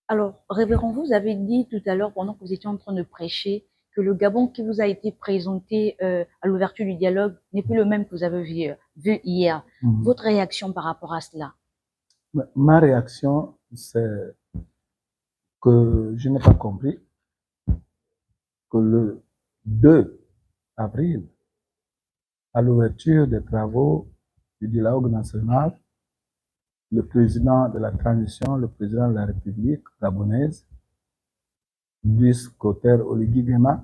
Alors, révérend, vous avez dit tout à l'heure, pendant que vous étiez en train de prêcher, que le Gabon qui vous a été présenté à l'ouverture du dialogue n'est plus le même que vous avez vu hier. Votre réaction par rapport à cela? Ma réaction, c'est que je n'ai pas compris que le 2 avril, à l'ouverture des travaux du dialogue national, le président de la transition, le président de la République gabonaise, Brice Clotaire Oligui Nguema,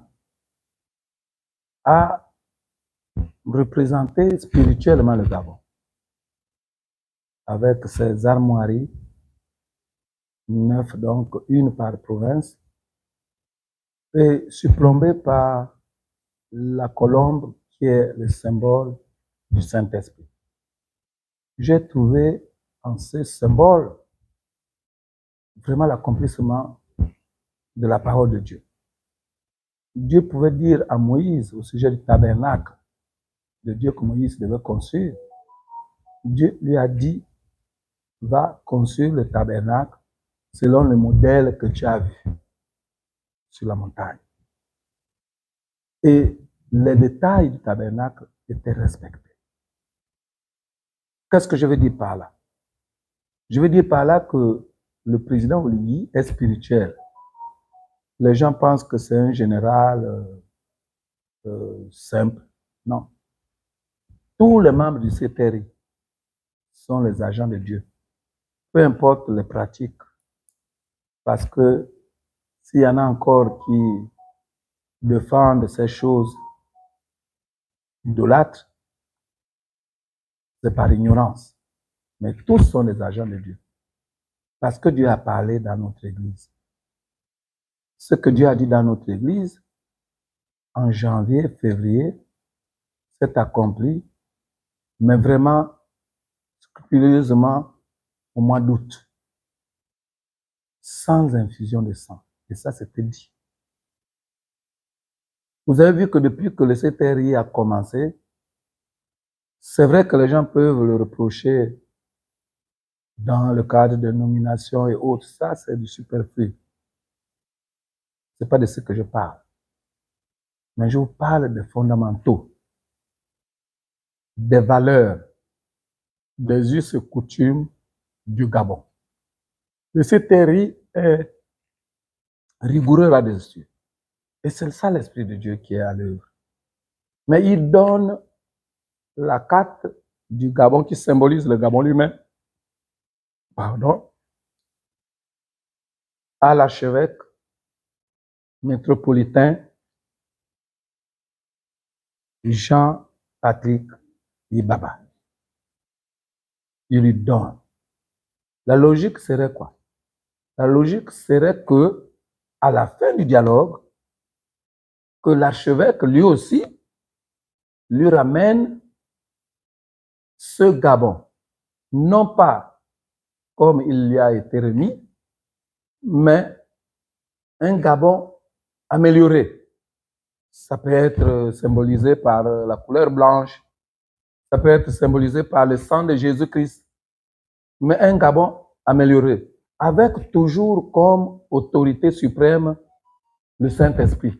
a représenté spirituellement le Gabon avec ses armoiries, 9 donc, une par province, et surplombé par la colombe qui est le symbole du Saint-Esprit. J'ai trouvé en ce symbole vraiment l'accomplissement de la parole de Dieu. Dieu pouvait dire à Moïse au sujet du tabernacle de Dieu que Moïse devait construire. Dieu lui a dit, va construire le tabernacle selon le modèle que tu as vu sur la montagne. Et les détails du tabernacle étaient respectés. Qu'est-ce que je veux dire par là? Je veux dire par là que le président Oligui est spirituel. Les gens pensent que c'est un général simple. Non. Tous les membres du CTRI sont les agents de Dieu. Peu importe les pratiques. Parce que s'il y en a encore qui défendent ces choses idolâtres, c'est par ignorance. Mais tous sont des agents de Dieu. Parce que Dieu a parlé dans notre Église. Ce que Dieu a dit dans notre Église, en janvier, février, s'est accompli, mais vraiment scrupuleusement au mois d'août, sans infusion de sang. Et ça, c'était dit. Vous avez vu que depuis que le CTRI a commencé, c'est vrai que les gens peuvent le reprocher dans le cadre de nomination et autres. Ça, c'est du superflu. Ce n'est pas de ce que je parle. Mais je vous parle des fondamentaux, des valeurs, des us et coutumes du Gabon. Le CTRI est rigoureux là-dessus. Et c'est ça l'Esprit de Dieu qui est à l'œuvre. Mais il donne la carte du Gabon qui symbolise le Gabon lui-même, à l'archevêque métropolitain Jean-Patrick Ibaba. Il lui donne. La logique serait quoi? La logique serait que, à la fin du dialogue, que l'archevêque lui aussi lui ramène ce Gabon, non pas comme il lui a été remis, mais un Gabon amélioré. Ça peut être symbolisé par la couleur blanche, ça peut être symbolisé par le sang de Jésus-Christ, mais un Gabon amélioré, avec toujours comme autorité suprême le Saint-Esprit.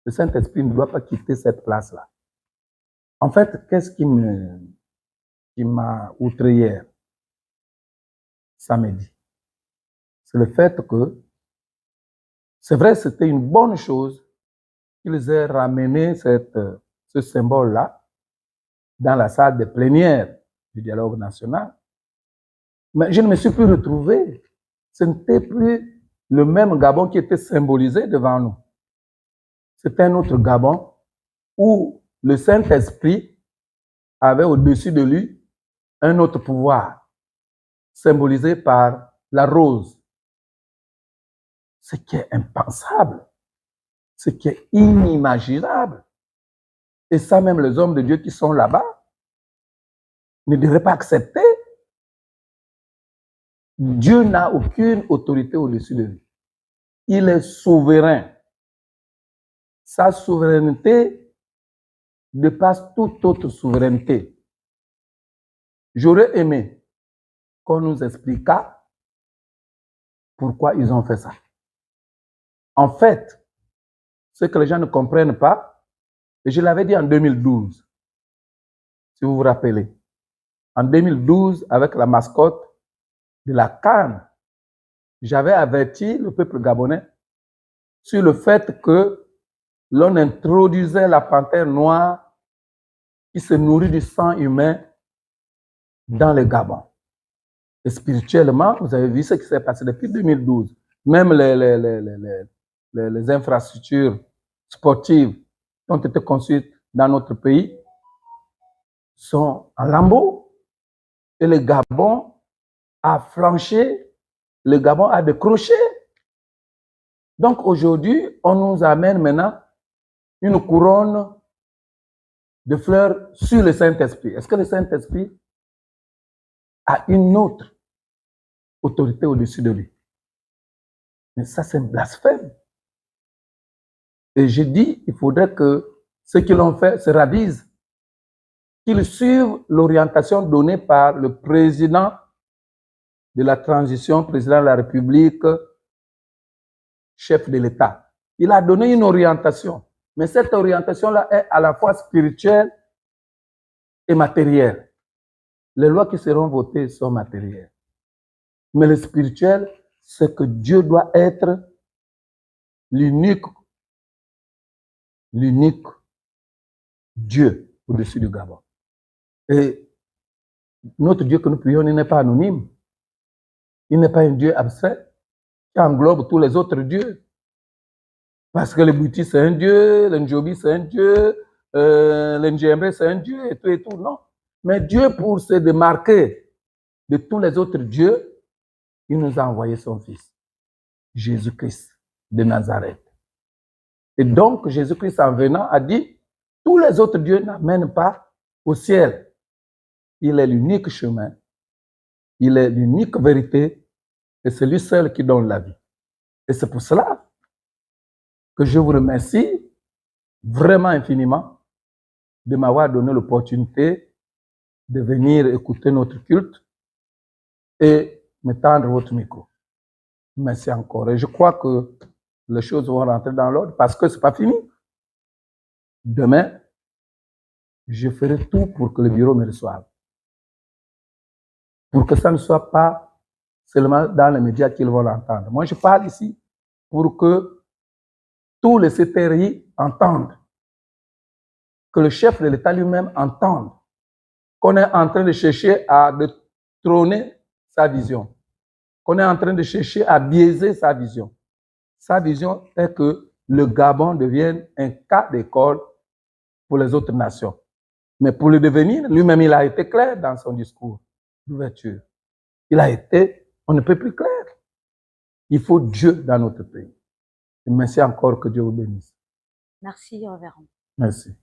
Le Saint-Esprit ne doit pas quitter cette place-là. En fait, qu'est-ce qui m'a outré hier, samedi? C'est le fait que, c'est vrai, c'était une bonne chose qu'ils aient ramené ce symbole-là dans la salle de plénière du dialogue national. Mais je ne me suis plus retrouvé. Ce n'était plus le même Gabon qui était symbolisé devant nous. C'était un autre Gabon où le Saint-Esprit avait au-dessus de lui un autre pouvoir, symbolisé par la rose. Ce qui est impensable, ce qui est inimaginable. Et ça, même les hommes de Dieu qui sont là-bas ne devraient pas accepter. Dieu n'a aucune autorité au-dessus de lui. Il est souverain. Sa souveraineté dépasse toute autre souveraineté. J'aurais aimé qu'on nous expliquât pourquoi ils ont fait ça. En fait, ce que les gens ne comprennent pas, et je l'avais dit en 2012, si vous vous rappelez, en 2012, avec la mascotte de la CAN, j'avais averti le peuple gabonais sur le fait que l'on introduisait la panthère noire qui se nourrit du sang humain dans le Gabon. Et spirituellement, vous avez vu ce qui s'est passé depuis 2012. Même les infrastructures sportives qui ont été construites dans notre pays sont en lambeaux. Et le Gabon a flanché, le Gabon a décroché. Donc aujourd'hui, on nous amène maintenant une couronne de fleurs sur le Saint-Esprit. Est-ce que le Saint-Esprit a une autre autorité au-dessus de lui? Mais ça, c'est un blasphème. Et j'ai dit, il faudrait que ceux qui l'ont fait se ravisent, qu'ils suivent l'orientation donnée par le président de la transition, président de la République, chef de l'État. Il a donné une orientation, mais cette orientation-là est à la fois spirituelle et matérielle. Les lois qui seront votées sont matérielles. Mais le spirituel, c'est que Dieu doit être l'unique Dieu au-dessus du Gabon. Et notre Dieu que nous prions, il n'est pas anonyme. Il n'est pas un Dieu abstrait qui englobe tous les autres dieux. Parce que le Bouti, c'est un Dieu, le Njobi, c'est un Dieu, le Njembe, c'est un Dieu, et tout, non. Mais Dieu, pour se démarquer de tous les autres dieux, il nous a envoyé son Fils, Jésus-Christ de Nazareth. Et donc, Jésus-Christ, en venant, a dit, tous les autres dieux n'amènent pas au ciel. Il est l'unique chemin, il est l'unique vérité, et c'est lui seul qui donne la vie. Et c'est pour cela que je vous remercie vraiment infiniment de m'avoir donné l'opportunité de venir écouter notre culte et me tendre votre micro. Merci encore. Et je crois que les choses vont rentrer dans l'ordre parce que ce n'est pas fini. Demain, je ferai tout pour que le bureau me reçoive. Pour que ça ne soit pas seulement dans les médias qu'ils vont l'entendre. Moi, je parle ici pour que tous les CTRI entendent, que le chef de l'État lui-même entende, qu'on est en train de chercher à détrôner sa vision, qu'on est en train de chercher à biaiser sa vision. Sa vision est que le Gabon devienne un cas d'école pour les autres nations. Mais pour le devenir, lui-même, il a été clair dans son discours d'ouverture. Il a été, on ne peut plus clair. Il faut Dieu dans notre pays. Et merci encore, que Dieu vous bénisse. Merci, révérend. Merci.